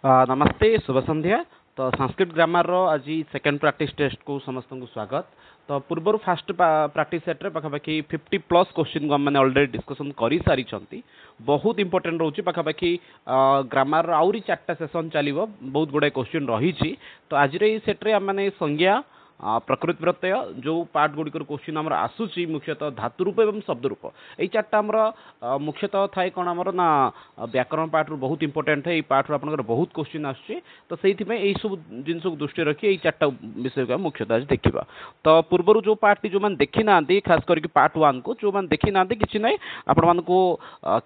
नमस्ते शुभ संध्या। तो संस्कृत ग्रामर रो आज सेकंड प्रैक्टिस टेस्ट को समस्त को स्वागत। तो पूर्व फास्ट प्रैक्टिस सेट रे पाखापाखि 50+ क्वेश्चन को मैंने ऑलरेडी डिस्कशन करी सारी छंती। बहुत इंपोर्टेंट रोची पाखापाखि ग्रामर आउरी 4टा सेशन चलिबो, बहुत गुडे क्वेश्चन रही छी। तो आज रे सेट रे मैंने संज्ञा प्रकृति प्रत्यय जो पार्ट गुड़िकर क्वेश्चन आमर आसूची मुख्यतः धातु रूप एवं शब्द रूप यही 4टा आमर मुख्यतः थाए कौन आमर ना व्याकरण पार्ट रू बहुत इंपोर्टेंट है। पार्ट रू आपनकर बहुत क्वेश्चन आछे। तो सेहि में यही सब जिनस को दृष्टि रखी यही 4टा विषय को मुख्यतः आज देखिबा। तो पूर्व जो पार्ट जो मान देखि ना खास करके पार्ट 1 को जो मान देखि ना किछि नै आपण मान को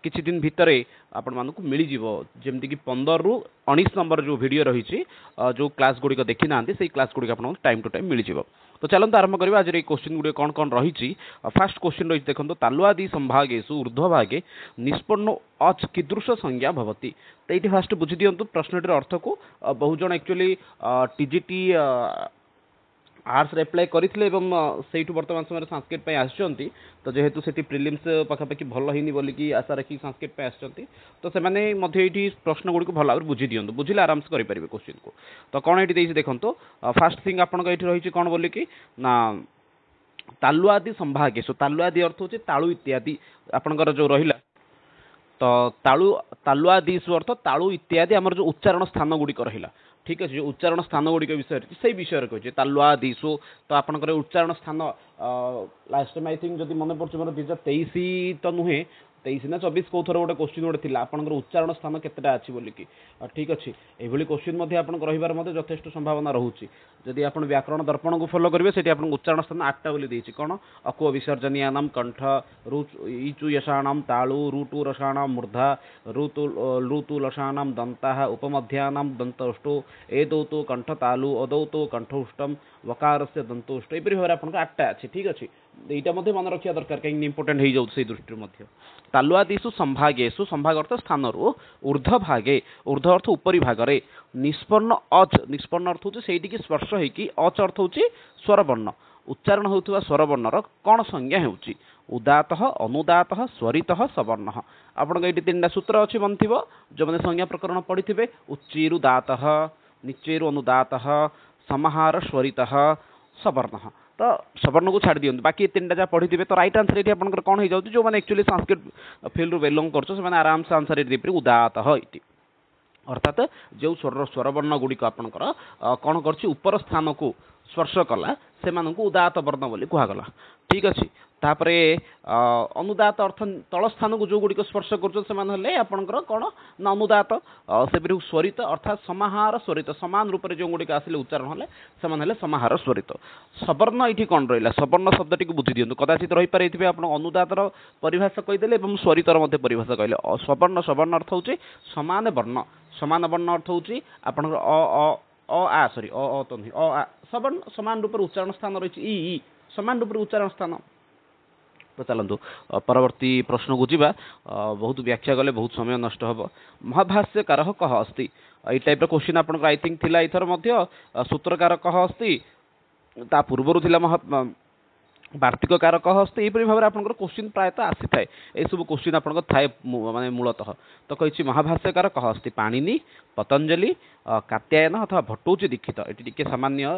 किछि दिन भितरे आपण मान को मिली जीवो जेमति कि 15 रु 19 नंबर जो वीडियो रही जो क्लास गुड़िक देखी ना से क्लास गुड़िक आप टाइम टू टाइम मिल जाव। तो चलते आरंभ करवा आज क्वेश्चन गुड़े कौन कौन रही। फास्ट क्वेश्चन रही देखो तालुआदि संभागेशु ऊर्ध्वभागे निष्पन्न अच कीदृश संज्ञा भवति। तो ये फास्ट बुझी दिंतु प्रश्नटर अर्थ को बहुत जन एक्चुअली टीजीटी आर्ट्स रे अप्लाई करथिले से वर्तमान समय संस्कृत पे आछंती। तो जेहेतु सेठी प्रिलिम्स पाखापाखि भल हिनी बोली कि आशा रखी संस्कृत पे आछंती। तो से माने मध्ये एठी प्रश्न गुडी को भल भाबरे बुझी दियंतु, बुझिले आराम से करि परिबे क्वेश्चन को। तो कोन एठी देइछि देखंतो फर्स्ट थिंग आपन को एठी रहिछि कोन बोली कि ना तालुआदि संभागेशु। तालुआदि अर्थ होछि ताळु इत्यादि आपनकर जो रहिला। तो तालुआदि अर्थ ताळु इत्यादि आमर जो उच्चारण स्थान गुडी रहिला। ठीक अच्छे, जो उच्चारण स्थान गुड़िक विषय से विषय कहे तालुआदिशु। तो आपंकर उच्चारण स्थान लास्ट टाइम आई थिंक जब मन पड़े मोर 2023 तो नुहे 23 ना 24 कौ थर गोटे क्वेश्चन गोटे आपंकर उच्चारण स्थान केतेटा अच्छी बोलिकी। ठीक अच्छे, ये क्वेश्चन रही यथेष संभावना रोचे। जदि आप व्याकरण दर्पण को फॉलो करेंगे से उच्चारण स्थान 8टा बोली कौन अकुह विसर्जनीयानाम कंठ ईचु यशाणाम तालु रुटु रसाणाम मूर्धा ऋतु लसाणाम दंता उपमध्यानाम दंतोष्टो एदौतो कंठ तालु अदौतो कंठोष्टम वकार से दंतोष्ट यहपरी भाव में आपको 8टा अच्छे। ठीक अच्छे, यहाँ मन रखा दरकार कहीं इंपोर्टेंट हो जाए दृष्टि। तालुआदिशु संभागेशु संभाग अर्थ स्थान ऊर्ध्वभागे ऊर्ध्व अर्थ उपरी भागरे निष्पन्न अच निष्पन्न अर्थ होची सेठी की स्पर्श होईकी अच अर्थ होची स्वरवर्ण उच्चारण होउथुवा स्वरवर्णर कौन संज्ञा होउची उदातः अनुदातः स्वरितः सवर्ण। आपण ये 3टा सूत्र अच्छी मन थी जो मैंने संज्ञा प्रकरण पढ़ी थे उच्चीरु दातः निच्चेरु अनुदातः समाहार स्वरितः सवर्ण। तो सवर्ण को छाड़ दियंतु बाकी 3टा जहाँ पढ़ी थे। तो राइट आंसर ये आपंकर कौन हो जाए जो मैंने एक्चुअली संस्कृत फील्ड रू बिलोंग कर आराम से आंसर ये उदातः इति अर्थात जो स्वरवर्ण गुड़िक आपंकर कौन कर स्थान को स्पर्श कला से उदात वर्ण बोली कहगला। ठीक अच्छे, तापर अनुदात अर्थ तल स्थान को जो गुड़िक स्पर्श कर कौन ना अनुदात से स्वरित अर्थात समाहार स्वरित सामान रूप से जो गुड़िक आसिले उच्चारण है समाहार स्वरित। सवर्ण ये कौन रहा सवर्ण शब्द टी बुझी दिखाँ कदाचित रही पारे आप अनुदातर परिभाषा कहीदेले स्वरितर परिभाषा कहले सवर्ण सवर्ण अर्थ हो समान वर्ण समान वर्ण अर्थ हो सॉरी तो नहीं सवर्ण समान रूप उच्चारण स्थान रही ई समान रूप उच्चारण स्थान। तो चलतु परवर्ती प्रश्न को जीवा बहुत व्याख्या गले बहुत समय नष्ट हम। महाभाष्यकार कह अस्ति ये टाइप क्वेश्चन आप आई थिंक थिला इथर मध्य सूत्रकार कह अस्ति ता पूर्वर थिला वार्तिककार कह अस्ति यहपरी भाव में आपंकर क्वेश्चन प्रायतः आसी थाए सब क्वेश्चन आप थाए माने मूलतः। तो कही महाभाष्यकार कह अस्ति पाणिनि पतंजलि कात्यायन अथवा भट्टोची दीक्षित ये टे सामान्य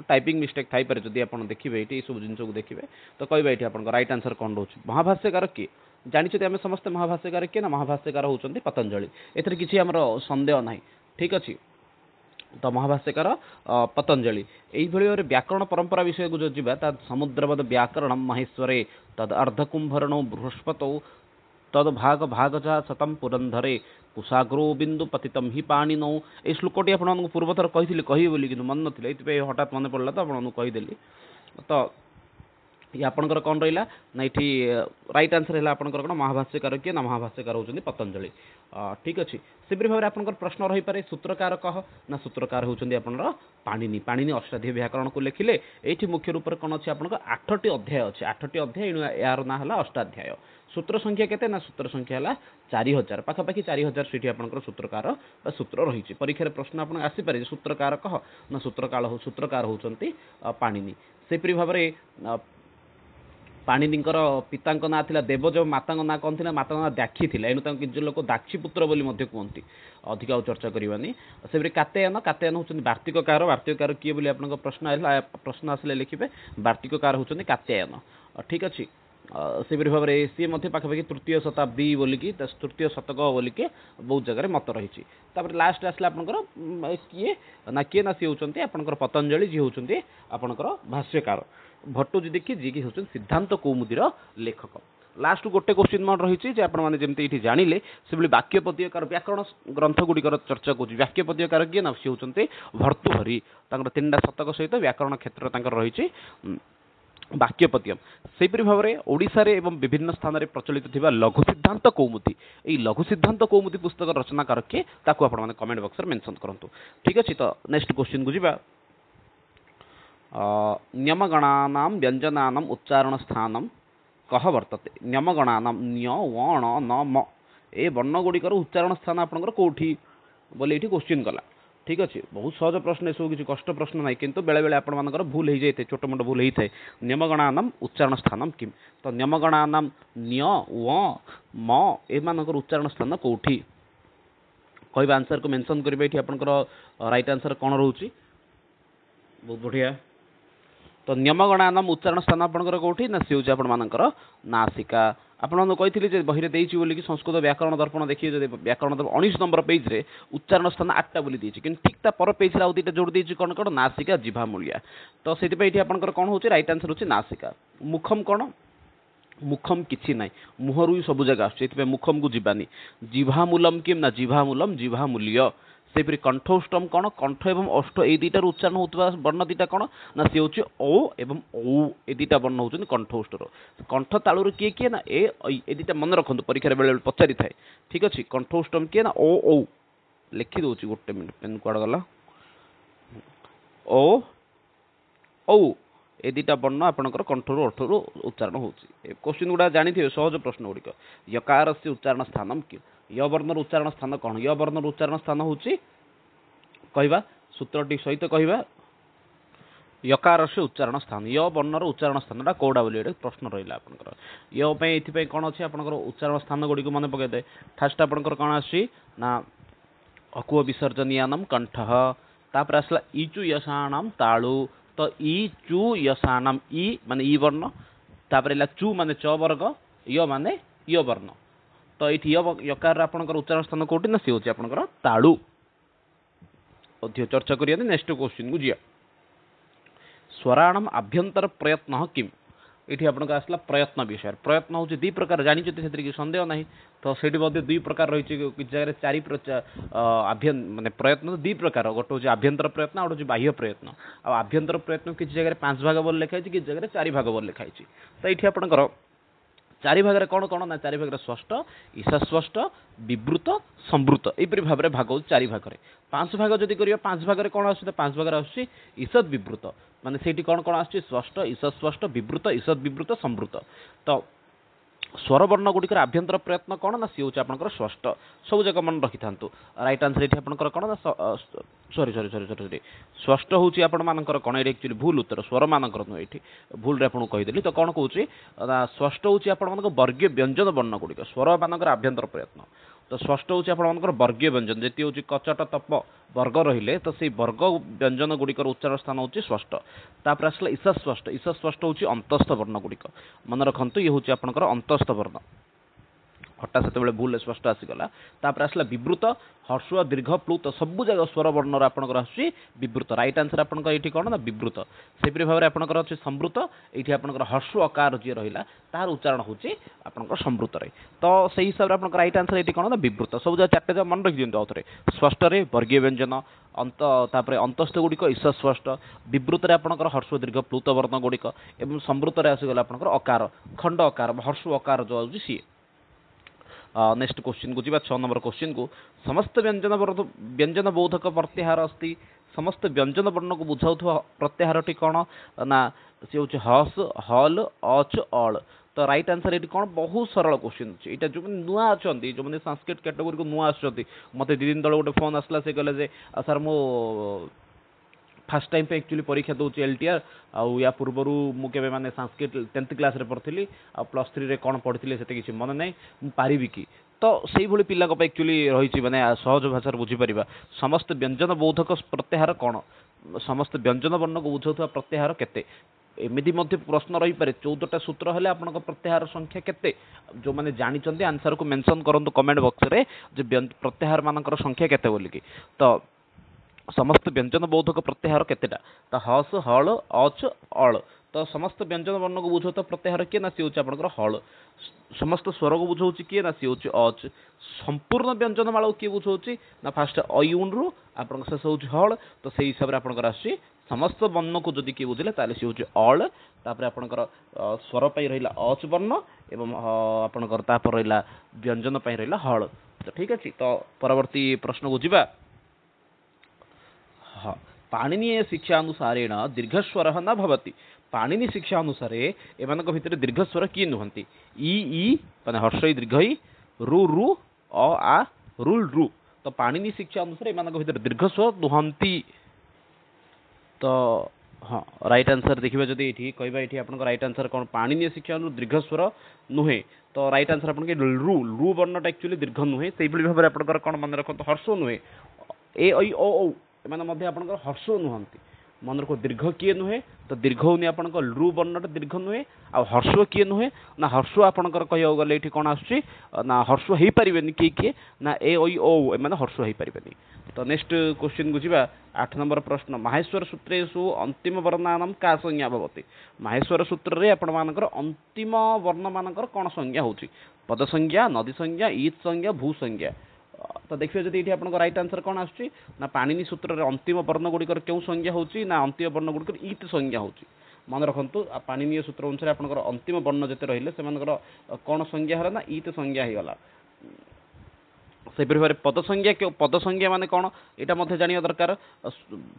टाइपिंग मिस्टेक थाई पारे जदि आप देखिए ये सब जिन को देखिए। तो कहबा ये आप राइट आंसर कौन रोचे महाभाष्यकार किए जानते आम समस्ते महाभाष्यकार किए ना महाभाष्यकार होती पतंजलि एथर किसी आमर संदेह ना। ठीक अच्छे, तो महाभाष्यकार पतंजलि यही व्याकरण परंपरा विषय को जो जीवा समुद्रवद व्याकरण महेश्वरे तद अर्धकुंभरण बृहस्पत तद भाग भागजा सतम पुरंधरे कुशाग्रो बिंदु पतितम ही पाणिनौ। ये श्लोकटी आप पूर्वथर कही कही बोली कि मन ना ये हठात मन पड़ा तो आपको कहीदेली। तो ये आपंकर कौन रहा ना ये राइट आंसर है आपंकर कौन महाभाष्यकार किए ना महाभाष्यकार होती पतंजलि। ठीक अच्छे, से भाव में आपंकर प्रश्न रही पारे सूत्रकार कह ना सूत्रकार होती आपंकर पाणिनि पाणिनि अष्टाध्यायी व्याकरण को लिखिले ये मुख्य रूप से कौन अच्छे आपंकर 8टी अध्याय अच्छे 8टी अध्याय यार ना है अष्टाध्याय। सूत्र संख्या केते ना सूत्र संख्या है 4000 पाखापाखि 4000 सीटी आपंकर सूत्रकार सूत्र रही। परीक्षा प्रश्न आप आसीपारे सूत्रकार कह ना सूत्रकार होती पाणिनि। से भाव में ପାଣିନିଙ୍କର ପିତାଙ୍କ ନାଁ ଥିଲା ଦେବଜ, ମାତାଙ୍କ ନାଁ କ'ଣ ଥିଲା? ମାତାଙ୍କ ନାଁ ଦାକ୍ଷୀ ଥିଲା, ଏଣୁ ତାଙ୍କୁ କିଛି ଲୋକ ଦାକ୍ଷୀ ପୁତ୍ର ବୋଲି ମଧ୍ୟ କୁହନ୍ତି। ଅଧିକ ଆଉ ଚର୍ଚ୍ଚା କରିବାନି। ସେପରି କାତେୟାନ ହେଉଛନ୍ତି ବାର୍ତ୍ତିକକାର। ବାର୍ତ୍ତିକକାର କିଏ ବୋଲି ଆପଣଙ୍କ ପ୍ରଶ୍ନ ଆସିଲେ ଲେଖିବେ। ବାର୍ତ୍ତିକକାର ହେଉଛନ୍ତି କାତେୟାନ। ଠିକ୍ ଅଛି। ସେପରି ଭାବରେ ସିଏ ମଧ୍ୟ ପାଖାପାଖି ତୃତୀୟ ଶତାବ୍ଦୀ ବୋଲିକି, ତୃତୀୟ ଶତକ ବୋଲିକି ବହୁତ ଜାଗାରେ ମତ ରହିଛି। ତାପରେ ଲାଷ୍ଟ ଆସିଲା ଆପଣଙ୍କର କିଏ ନା ସିଏ ହେଉଛନ୍ତି ଆପଣଙ୍କର ପତଞ୍ଜଳି, ଯିଏ ହେଉଛନ୍ତି ଆପଣଙ୍କର ଭାଷ୍ୟକାର। ଭଟ୍ଟୁଜୀଦୀକ୍ଷିତ ଯିଏକି ହେଉଛନ୍ତି ସିଦ୍ଧାନ୍ତ କୌମୁଦୀର ଲେଖକ। ଲାଷ୍ଟ ଗୋଟେ କ୍ୱେଶ୍ଚିନ୍ ମୋର ରହିଛି ଯେ ଆପଣମାନେ ଯେମିତି ଏଇଠି ଜାଣିଲେ ସେଭଳି ବାକ୍ୟପଦ୍ୟକାର ବ୍ୟାକରଣ ଗ୍ରନ୍ଥ ଗୁଡ଼ିକର ଚର୍ଚ୍ଚା କରୁଛି। ବାକ୍ୟପଦ୍ୟକାର କିଏ ନା ସିଏ ହେଉଛନ୍ତି ଭର୍ତ୍ତୃହରି। ତାଙ୍କର 3ଟା ଶତକ ସହିତ ବ୍ୟାକରଣ କ୍ଷେତ୍ର ତାଙ୍କର ରହିଛି ବାକ୍ୟପଦ୍ୟମ। ସେହିପରି ଭାବରେ ଓଡ଼ିଶାରେ ଏବଂ ବିଭିନ୍ନ ସ୍ଥାନରେ ପ୍ରଚଳିତ ଥିବା ଲଘୁ ସିଦ୍ଧାନ୍ତ କୌମୁଦୀ, ଏହି ଲଘୁ ସିଦ୍ଧାନ୍ତ କୌମୁଦୀ ପୁସ୍ତକ ରଚନାକାର କିଏ ତାକୁ ଆପଣମାନେ କମେଣ୍ଟ ବକ୍ସରେ ମେନସନ୍ କରନ୍ତୁ। ଠିକ୍ ଅଛି। ତ ନେକ୍ସଟ କ୍ୱେଶ୍ଚିନ୍କୁ ଯିବା। ନ୍ୟମଗଣାନାಂ ବ୍ୟଞ୍ଜନାନାಂ ଉଚ୍ଚାରଣ ସ୍ଥାନମ୍ କହ ବର୍ତ୍ତତେ। ନ୍ୟମଗଣାନାಂ ନ୍ୟ ୱଣ ନ ମ ଏ ବର୍ଣ୍ଣ ଗୁଡ଼ିକର ଉଚ୍ଚାରଣ ସ୍ଥାନ ଆପଣଙ୍କର କେଉଁଠି ବୋଲି ଏଇଠି କ୍ୱେଶ୍ଚିନ୍ କଲା। ଠିକ୍ ଅଛି। ବହୁତ ସହଜ ପ୍ରଶ୍ନ, ଏସବୁ କିଛି କଷ୍ଟ ପ୍ରଶ୍ନ ନାହିଁ, କିନ୍ତୁ ବେଳେବେଳେ ଆପଣମାନଙ୍କର ଭୁଲ ହେଇଯାଇଥାଏ, ଛୋଟ ମୋଟ ଭୁଲ ହେଇଥାଏ। ନ୍ୟମଗଣାନାಂ ଉଚ୍ଚାରଣ ସ୍ଥାନମ୍ କିମ୍। ତ ନ୍ୟମଗଣାନାಂ ନ୍ୟ ୱ ମ ଏମାନଙ୍କର ଉଚ୍ଚାରଣ ସ୍ଥାନ କେଉଁଠି କହିବା। ଆନ୍ସରକୁ ମେନସନ୍ କରିବେ। ଏଇଠି ଆପଣଙ୍କର ରାଇଟ୍ ଆନ୍ସର କ'ଣ ରହୁଛି? ବହୁତ ବଢ଼ିଆ। ତ ନ୍ୟମଗଣାନାମ ଉଚ୍ଚାରଣ ସ୍ଥାନ ଆପଣଙ୍କର କେଉଁଠି ନା ସେ ହେଉଛି ଆପଣମାନଙ୍କର ନାସିକା। ଆପଣମାନଙ୍କୁ କହିଥିଲି ଯେ ବହିରେ ଦେଇଛି ବୋଲିକି ସଂସ୍କୃତ ବ୍ୟାକରଣ ଦର୍ପଣ ଦେଖିବେ, ଯଦି ବ୍ୟାକରଣ ଦର୍ପଣ 19 ନମ୍ବର ପେଜ୍ରେ ଉଚ୍ଚାରଣ ସ୍ଥାନ 8ଟା ବୋଲି ଦେଇଛି, କିନ୍ତୁ ଠିକ୍ ତା ପର ପେଜ୍ରେ ଆଉ 2ଟା ଯୋଡ଼ି ଦେଇଛି। କ'ଣ ନାସିକା, ଜିଭା ମୂଳିଆ। ତ ସେଥିପାଇଁ ଏଠି ଆପଣଙ୍କର କ'ଣ ହେଉଛି? ରାଇଟ୍ ଆନ୍ସର ହେଉଛି ନାସିକା। ମୁଖମ୍ କ'ଣ? ମୁଖମ୍ କିଛି ନାହିଁ, ମୁହଁରୁ ହିଁ ସବୁ ଜାଗା ଆସୁଛି, ସେଥିପାଇଁ ମୁଖମ୍କୁ ଯିବାନି। ଜିଭାମୂଲମ୍ କିମ୍ ନା ଜିଭାମୂଲମ୍ ଜିଭାମୂଲ୍ୟ। ସେହିପରି କଣ୍ଠୌଷ୍ଟମ କ'ଣ? କଣ୍ଠ ଏବଂ ଅଷ୍ଟ ଏଇ ଦୁଇଟାରୁ ଉଚ୍ଚାରଣ ହେଉଥିବା ବର୍ଣ୍ଣ ଦୁଇଟା କ'ଣ ନା ସେ ହେଉଛି ଓ ଏବଂ ଔ। ଏ ଦୁଇଟା ବର୍ଣ୍ଣ ହେଉଛନ୍ତି କଣ୍ଠୌଷ୍ଟର। କଣ୍ଠ ତାଳୁରୁ କିଏ କିଏ ନା ଏ ଏ ଦୁଇଟା ମନେ ରଖନ୍ତୁ, ପରୀକ୍ଷାରେ ବେଳେବେଳେ ପଚାରିଥାଏ। ଠିକ୍ ଅଛି। କଣ୍ଠୌଷ୍ଟମ କିଏ ନା ଓ ଔ। ଲେଖିଦେଉଛି, ଗୋଟେ ମିନିଟ୍, ପେନ୍ କୁଆଡ଼େ ଗଲା? ଓ ଔ ଏ ଦୁଇଟା ବର୍ଣ୍ଣ ଆପଣଙ୍କର କଣ୍ଠରୁ ଅଠରୁ ଉଚ୍ଚାରଣ ହେଉଛି। ଏ କ୍ୱେଶ୍ଚିନ୍ ଗୁଡ଼ା ଜାଣିଥିବେ, ସହଜ ପ୍ରଶ୍ନ ଗୁଡ଼ିକ। ୟକାରସ୍ୟ ଉଚ୍ଚାରଣ ସ୍ଥାନମ୍ କିମ୍। ୟ ବର୍ଣ୍ଣର ଉଚ୍ଚାରଣ ସ୍ଥାନ କ'ଣ? ୟ ବର୍ଣ୍ଣର ଉଚ୍ଚାରଣ ସ୍ଥାନ ହେଉଛି କହିବା, ସୂତ୍ରଟି ସହିତ କହିବା। ୟକାରସ୍ୟ ଉଚ୍ଚାରଣ ସ୍ଥାନ, ୟ ବର୍ଣ୍ଣର ଉଚ୍ଚାରଣ ସ୍ଥାନଟା କେଉଁଟା ବୋଲି ଏଇଟା ପ୍ରଶ୍ନ ରହିଲା ଆପଣଙ୍କର। ୟ ପାଇଁ ଏଥିପାଇଁ କ'ଣ ଅଛି ଆପଣଙ୍କର ଉଚ୍ଚାରଣ ସ୍ଥାନ ଗୁଡ଼ିକୁ ମନେ ପକାଇଦେବେ। ଫାଷ୍ଟ ଆପଣଙ୍କର କ'ଣ ଆସୁଛି ନା ଅକୁହ ବିସର୍ଜନୀୟାନମ୍ କଣ୍ଠ। ତାପରେ ଆସିଲା ଇଚୁ ୟସାଣାମ୍ ତାଳୁ। ତ ଇ ଚୁ ୟସାଣାମ୍, ଇ ମାନେ ଇ ବର୍ଣ୍ଣ, ତାପରେ ହେଲା ଚୁ ମାନେ ଚ ବର୍ଗ, ୟ ମାନେ ୟ ବର୍ଣ୍ଣ। ତ ଏଇଠି ୟକାରର ଆପଣଙ୍କର ଉଚ୍ଚାରଣ ସ୍ଥାନ କେଉଁଠି ନା ସେ ହେଉଛି ଆପଣଙ୍କର ତାଳୁ। ଅଧିକ ଚର୍ଚ୍ଚା କରିବାନି, ନେକ୍ସଟ କ୍ୱେଶ୍ଚିନ୍କୁ ଯିବା। ସ୍ୱରାଣମ୍ ଆଭ୍ୟନ୍ତର ପ୍ରୟତ୍ନ କିମ୍। ଏଠି ଆପଣଙ୍କ ଆସିଲା ପ୍ରୟତ୍ନ ବିଷୟରେ। ପ୍ରୟତ୍ନ ହେଉଛି ଦୁଇ ପ୍ରକାର, ଜାଣିଛନ୍ତି, ସେଥିରେ କିଛି ସନ୍ଦେହ ନାହିଁ। ତ ସେଇଠି ମଧ୍ୟ ଦୁଇ ପ୍ରକାର ରହିଛି, କିଛି ଜାଗାରେ ମାନେ ପ୍ରୟତ୍ନ ଦୁଇ ପ୍ରକାର। ଗୋଟେ ହେଉଛି ଆଭ୍ୟନ୍ତର ପ୍ରୟତ୍ନ, ଆଉ ଗୋଟେ ହେଉଛି ବାହ୍ୟ ପ୍ରୟତ୍ନ। ଆଉ ଆଭ୍ୟନ୍ତର ପ୍ରୟତ୍ନ କିଛି ଜାଗାରେ 5 ଭାଗ ବୋଲି ଲେଖା ହେଇଛି, କିଛି ଜାଗାରେ 4 ଭାଗ ବୋଲି ଲେଖା ହେଇଛି। ତ ଏଇଠି ଆପଣଙ୍କର 4 ଭାଗରେ କ'ଣ କ'ଣ ନା 4 ଭାଗରେ ଷଷ୍ଠ, ଈଶାସ୍ପଷ୍ଟ, ବିବୃତ, ସମ୍ବୃତ, ଏହିପରି ଭାବରେ ଭାଗ ହେଉଛି 4 ଭାଗରେ। 5 ଭାଗ ଯଦି କରିବା, 5 ଭାଗରେ କ'ଣ ଆସୁଛି? 5 ଭାଗରେ ଆସୁଛି ଈଷତ୍ ବିବୃତ। ମାନେ ସେଇଠି କ'ଣ କ'ଣ ଆସୁଛି? ସ୍ପଷ୍ଟ, ଈଶାସ୍ପଷ୍ଟ, ବିବୃତ, ଈଷତ୍ ବିବୃତ, ସମ୍ବୃତ। ତ ସ୍ୱରବର୍ଣ୍ଣ ଗୁଡ଼ିକର ଆଭ୍ୟନ୍ତର ପ୍ରୟତ୍ନ କ'ଣ ନା ସିଏ ହେଉଛି ଆପଣଙ୍କର ଷଷ୍ଠ। ସବୁ ଯାକ ମନେ ରଖିଥାନ୍ତୁ। ରାଇଟ୍ ଆନ୍ସର ଏଠି ଆପଣଙ୍କର କ'ଣ ନା ସରି ଷଷ୍ଠ ହେଉଛି ଆପଣମାନଙ୍କର କ'ଣ? ଏଇଠି ଆକ୍ଚୁଆଲି ଭୁଲ ଉତ୍ତର, ସ୍ୱରମାନଙ୍କର ନୁହେଁ, ଏଇଠି ଭୁଲରେ ଆପଣଙ୍କୁ କହିଦେଲି। ତ କ'ଣ କହୁଛି ନା ଷଷ୍ଠ ହେଉଛି ଆପଣମାନଙ୍କ ବର୍ଗୀୟ ବ୍ୟଞ୍ଜନ ବର୍ଣ୍ଣ ଗୁଡ଼ିକ, ସ୍ୱରମାନଙ୍କର ଆଭ୍ୟନ୍ତର ପ୍ରୟତ୍ନ। ତ ଷଷ୍ଠ ହେଉଛି ଆପଣମାନଙ୍କର ବର୍ଗୀୟ ବ୍ୟଞ୍ଜନ, ଯେତିକି ହେଉଛି କଚଟ ତପ ବର୍ଗ ରହିଲେ, ତ ସେଇ ବର୍ଗ ବ୍ୟଞ୍ଜନ ଗୁଡ଼ିକର ଉଚ୍ଚାରଣ ସ୍ଥାନ ହେଉଛି ଷଷ୍ଠ। ତାପରେ ଆସିଲା ଈଶାସ୍ପଷ୍ଟ। ଈଶାସ୍ପଷ୍ଟ ହେଉଛି ଅନ୍ତସ୍ଥ ବର୍ଣ୍ଣ ଗୁଡ଼ିକ, ମନେ ରଖନ୍ତୁ, ଇଏ ହେଉଛି ଆପଣଙ୍କର ଅନ୍ତସ୍ଥ ବର୍ଣ୍ଣ। ହଠାତ୍ ସେତେବେଳେ ଭୁଲ ସ୍ପଷ୍ଟ ଆସିଗଲା। ତାପରେ ଆସିଲା ବିବୃତ, ହର୍ଷୁଆ ଦୀର୍ଘ ପ୍ଲୁତ, ସବୁ ଜାଗା ସ୍ୱର ବର୍ଣ୍ଣର ଆପଣଙ୍କର ଆସୁଛି ବିବୃତ। ରାଇଟ୍ ଆନ୍ସର ଆପଣଙ୍କର ଏଇଠି କ'ଣ ନା ବିବୃତ। ସେହିପରି ଭାବରେ ଆପଣଙ୍କର ଅଛି ସମ୍ବୃତ। ଏଇଠି ଆପଣଙ୍କର ହର୍ଷୁ ଅକାର ଯିଏ ରହିଲା ତାହାର ଉଚ୍ଚାରଣ ହେଉଛି ଆପଣଙ୍କର ସମ୍ବୃତରେ। ତ ସେଇ ହିସାବରେ ଆପଣଙ୍କର ରାଇଟ୍ ଆନ୍ସର ଏଇଠି କ'ଣ ନା ବିବୃତ। ସବୁ ଜାଗା 4ଟା ଯାକ ମନେ ରଖିଦିଅନ୍ତୁ ଆଉଥରେ। ସ୍ପଷ୍ଟରେ ବର୍ଗୀୟ ବ୍ୟଞ୍ଜନ, ତାପରେ ଅନ୍ତସ୍ଥ ଗୁଡ଼ିକ ଈଶାସ୍ପଷ୍ଟ, ବିବୃତରେ ଆପଣଙ୍କର ହର୍ଷୁ ଦୀର୍ଘ ପ୍ଲୁତ ବର୍ଣ୍ଣ ଗୁଡ଼ିକ, ଏବଂ ସମ୍ବୃତରେ ଆସିଗଲା ଆପଣଙ୍କର ଅକାର, ଖଣ୍ଡ ଅକାର ବା ହର୍ଷୁ ଅକାର ଯେଉଁ ହେଉଛି ସିଏ। ନେକ୍ସଟ କ୍ୱେଶ୍ଚିନ୍କୁ ଯିବା, 6 ନମ୍ବର କ୍ୱେଶ୍ଚିନ୍କୁ। ସମସ୍ତ ବ୍ୟଞ୍ଜନ ବୋଧକ ପ୍ରତ୍ୟାହାର ଅସ୍ତି। ସମସ୍ତ ବ୍ୟଞ୍ଜନ ବର୍ଣ୍ଣକୁ ବୁଝାଉଥିବା ପ୍ରତ୍ୟାହାରଟି କ'ଣ ନା ସେ ହେଉଛି ହସ୍, ହଲ୍, ଅଚ୍, ଅଳ। ତ ରାଇଟ୍ ଆନ୍ସର ଏଇଠି କ'ଣ? ବହୁତ ସରଳ କ୍ୱେଶ୍ଚିନ୍ ଅଛି। ଏଇଟା ଯେଉଁମାନେ ନୂଆ ଅଛନ୍ତି, ଯେଉଁମାନେ ସାଂସ୍କ୍ରିଟ କ୍ୟାଟେଗୋରୀକୁ ନୂଆ ଆସୁଛନ୍ତି, ମୋତେ 2 ଦିନ ତଳେ ଗୋଟେ ଫୋନ୍ ଆସିଲା, ସେ କହିଲେ ଯେ ସାର୍ ମୁଁ फास्ट टाइम पे एक्चुअली परीक्षा दूसरी एलटीआर आउ या पूर्वर मुझे मैंने संस्कृत 10th क्लास रे पढ़ी आ +3 रे कौन पढ़ी से किसी मन ना पारि कि तो से भाई पिला एक्चुअली रही मैंने सहज भाषा बुझीपर समस्त व्यंजन बोधक प्रत्याहार कौन समस्त व्यंजन वर्ण को बुझाऊा प्रत्याहार केते एमती प्रश्न रही पारे 14टा सूत्र हेले आपन प्रत्याहार संख्या केते जो मैंने जानी आंसर को मेंशन करंतु कमेंट बॉक्स रे जे प्रत्याहार मानकर संख्या केते बोलिकी तो समस्त व्यंजन बोधक प्रत्याहार केतेटा तो हस हल अच अल तो समस्त व्यंजन वर्ण को बुझाता प्रत्याहार किए ना सी हूँ आपंकर हल समस्त स्वर को बुझाऊँ किए ना सी हूँ अच संपूर्ण व्यंजन माला किए बुझाऊँ ना फास्ट अयुन रु आप शेष हूँ हल तो से हिसाब से आपंकर आस समस्त वर्ण को जदि किए बुझे ताले सी हूँ अल तापर आपंकर स्वर पर रहा अच वर्ण एवं आपंकर तापर रहा व्यंजन पर रहा हल तो ठीक अच्छे तो परवर्ती प्रश्न को जीवा हाँ पाणिनीय शिक्षा अनुसारेण दीर्घस्वर न भवति पाणिनी शिक्षा अनुसार एमान भितर दीर्घस्वर किए नुहंती ई माने हर्षई दीर्घई रु रु अ आ रुल रु तो पाणिनी शिक्षा अनुसार एमान भितर दीर्घस्वर नुहंती तो हाँ राइट आंसर देखिए जदि ये कहवा ये आप राइट आंसर कौन पाणिनीय शिक्षा दीर्घस्वर नुहे तो राइट आंसर आप रु रु वर्णटा एक्चुअली दीर्घ नुहे से भाव में आप कौन मन रखते हर्ष नुहे ए ऐ ओ औ एम आप हर्ष नुहंती मन रख दीर्घ किए नुहे तो दीर्घ होनी आप लु वर्णटा दीर्घ नुहे आ हर्ष किए नुहे ना हर्ष आपंकर कह गले ये कौन आसुच्ची ना हर्ष हो पारे किए किए ना ए ऐ ओ एम हर्ष हो पारे तो नेक्स्ट क्वेश्चन को जीवा 8 नंबर प्रश्न माहेश्वर सूत्रेषु अंतिम वर्णानां का संज्ञा भवति माहेश्वर सूत्र रे आपण मानकर अंतिम वर्ण मानकर कौन संज्ञा होची पद संज्ञा नदी संज्ञा ईत संज्ञा भू संज्ञा तो देखिए जब ये आप राइट आंसर कौन आसुच्ची ना पाणिनी सूत्र रे अंतिम वर्ण गुड़िकर क्यों संज्ञा होची ना अंतिम वर्ण गुड़िकर ईत संज्ञा होची मन रखु पाणिनीय सूत्र अनुसार आपंकर अंतिम वर्ण जिते रहिले से कौन संज्ञा है ना ईत संज्ञा हो गला से भाव पद संज्ञा माने कौन यहाँ जाना दरकार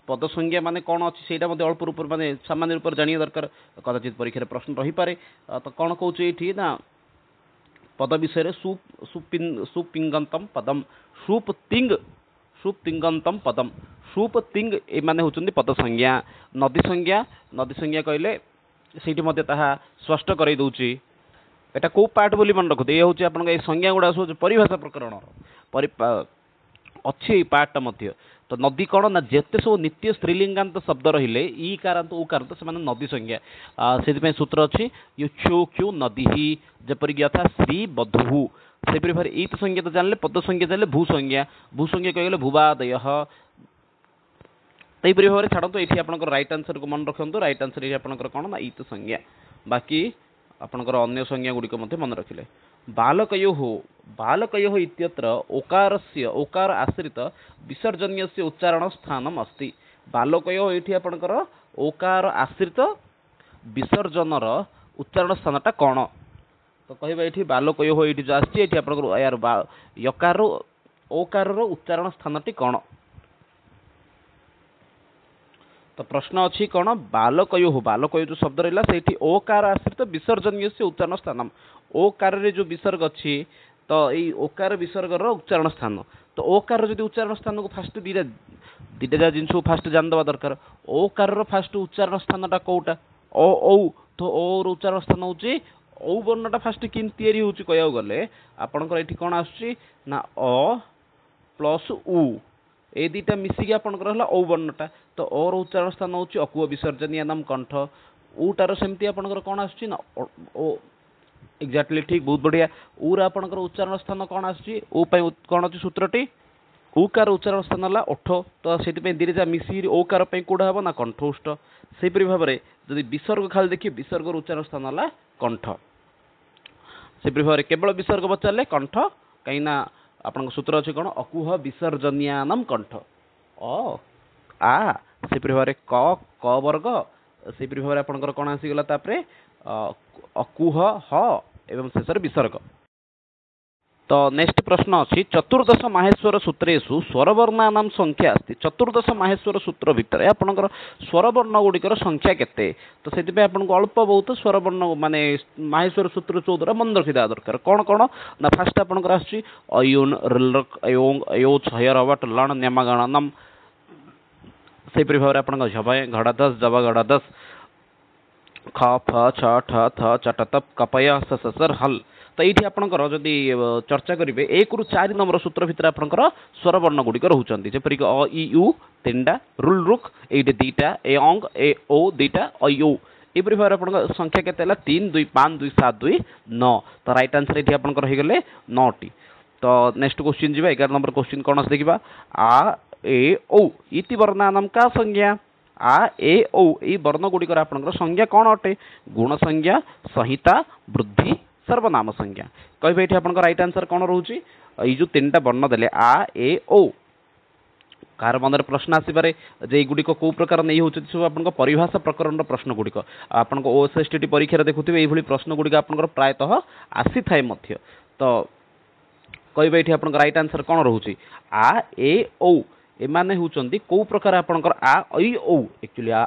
पद संज्ञा माने कौन अच्छी से अल्प रूप माने सामान्य रूप जाना दरकार कदाचित परीक्षा प्रश्न रही पारे तो कौन कौच ये ना पद विषय सुपिंगंतम पदम सुप्तिंगंतम पदम सुप्तिंग एमाने होचंदी पद संज्ञा नदी संज्ञा कहले सेठी मते ताहा स्पष्ट करई दउची एटा को पार्ट बोली मन रखु ये हूँ आप संज्ञा गुड़ा सब परिभाषा प्रकरण अच्छी पार्टा मध्य तो नदी कौन ना जिते सब नित्य स्त्रीलिंगांत शब्द रहिले ई कारांत ओ कारांत से नदी संज्ञा से सूत्र अच्छी यु क्षु क्षु नदी ही जपरिक यथा श्री बधु से भाव ईत संज्ञा तो जानले पद संज्ञा जानले भू संज्ञा कहले भूवादय यहीपरि भाव में छाड़ू ये आप राइट आंसर को मन रखु राइट आंसर ये आप कौन ना ईत संज्ञा बाकी आपणकर अन्य संज्ञा गुड़िक मन रखिले बालकयो इत्यत्र ओकार आश्रित विसर्जनीय उच्चारण स्थानम अस्ति बालकयो ये आपणकर ओकार आश्रित विसर्जनर उच्चारण स्थानटा कौन तो कहबा ये बालकयो ये जो आसी यार यकार ओकार उच्चारण स्थानटी कौन तो प्रश्न अच्छी कौन बालकयो जो शब्द रहा से ओकार आश्रित विसर्जनीय से उच्चारण स्थान ओकार रे जो विसर्ग अच्छी तो ये ओकार विसर्गर उच्चारण स्थान तो ओकार जो उच्चारण स्थान को फास्ट दीटा जिनस फास्ट जानवा दरकार ओकार फास्ट उच्चारण स्थानटा कौटा ओ तो ओर उच्चारण स्थान हूँ औ वर्णटा फास्ट कि हूँ कह गले आपंकर ये कौन आसुच्ची ना अ प्लस उ ए दुटा मिसिकी आपंकर औ वर्णटा तो और उच्चारण स्थान हूँ अकुह विसर्जनीय नाम कंठ उटार सेमती आपंकर कौन आसुच्ची ना ओ एक्जाक्टली ठीक बहुत बढ़िया उर आपंकर उच्चारण स्थान कौन आसुच्ची ओ कौन अच्छी सूत्रटी उकार उच्चारण स्थान है ओठ तो से दीटा मिसिकी ओकार कौटा हम ना कंठोष्ठ से भाव में जब विसर्ग खाली देखिए विसर्गर उच्चारण स्थान है कंठ से भाव में केवल विसर्ग पचारे कंठ कहीं आप सूत्र अच्छे कौन अकुह विसर्जनियानम कंठ अ आ से भाव में क वर्ग से भाव में आपंकर कौन आसीगला अकुह ह एवं शेष विसर्ग तो नेक्स्ट प्रश्न अच्छी चतुर्दश माहेश्वर सूत्रेषु स्वरवर्णानां संख्या अस्ति चतुर्दश माहेश्वर सूत्र भितर आपंकर स्वरवर्ण गुड़िकर संख्या केते तो से आपको अल्प बहुत स्वरवर्ण माने माहेश्वर सूत्र 14 मन रखिदा दरकार कौन कौन ना फास्ट आपंकर आसुच्ची अयुन ऋलक अयोंग अयो छयर अवट लण न्यमगणनम सेपरि भाव आपन झबय घड़ा दस जब घड़ा दस ख फ छ ठ थ चट तप कपय स सर हल। तो ये आपंकर जदि चर्चा करेंगे 1 ରୁ 4 नंबर सूत्र भितर आपंकर स्वर वर्ण गुड़िक रोचंती जेपरिक अ इ उ 3टा रुल रुक ये 2टा ए अंग ए ओ 2टा अ ओ एपरी भाव आप संख्या केते 3 2 5 2 7 2 9। तो राइट आंसर ये आपंकर हो गले 9टी। तो नेक्स्ट क्वेश्चन जी 11 नंबर क्वेश्चन कौन देखा आ ए ओ इति वर्णानाम का संज्ञा आ ए ओ ये वर्ण गुड़िकर आपंकर संज्ञा कौन अटे गुण संज्ञा संहिता वृद्धि सर्वनाम संज्ञा कहे ये आपंकर राइट आंसर कौन रोचे ये जो 3टा वर्ण देले आ ए ओ कार मन प्रश्न आसपे जे गुड़िक कौ प्रकार नहीं होती सब आप परिभाषा प्रकरण प्रश्न गुड़िक आप ओएसएसटी परीक्षा देखुए ये प्रश्न गुड़िक आप प्रायतः आसी थाए तो कहे ये आप राइट आंसर कौन रोचे आ ए ओ एमाने होचंदी कौ प्रकार आपणकर आ ऐ औ एक्चुअली आ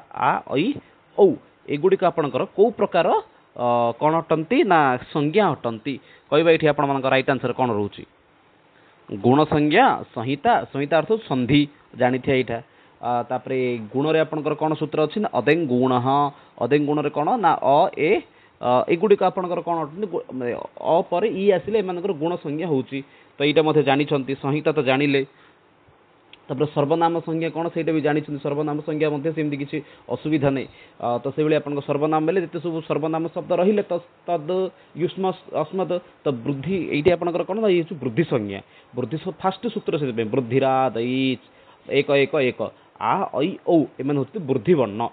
ऐ औ एगुड़िक आपणकर कौ प्रकार कौन अटंती ना संज्ञा अटंती कहबा ये आपण मानकर राइट आंसर कौन रोचे गुण संज्ञा संहिता संहिता अर्थ संधि जानी थे यहाँ तापरे गुण रे आपणकर कौन सूत्र अच्छी ना अदेंग गुण अदेंग गुण रे कौन ना अ ए एगुड़िक आपणकर कौन अटंती अ पर इ आसिले एमानकर गुण संज्ञा होची तो यहाँ मते जानी संहिता तो जानिले तापर सर्वनाम संज्ञा कौन से भी जानी सर्वनाम संज्ञा सेमती किसी असुविधा नहीं तो से भाई आप सर्वनाम बेले जिते सब सर्वनाम शब्द रही तद युष्म अस्मद तो वृद्धि ये आपंकर कौन ये वृद्धि संज्ञा वृद्धि फास्ट सूत्र से वृद्धिराद एक एक एक आ ऐ औ एम हूँ वृद्धि वर्ण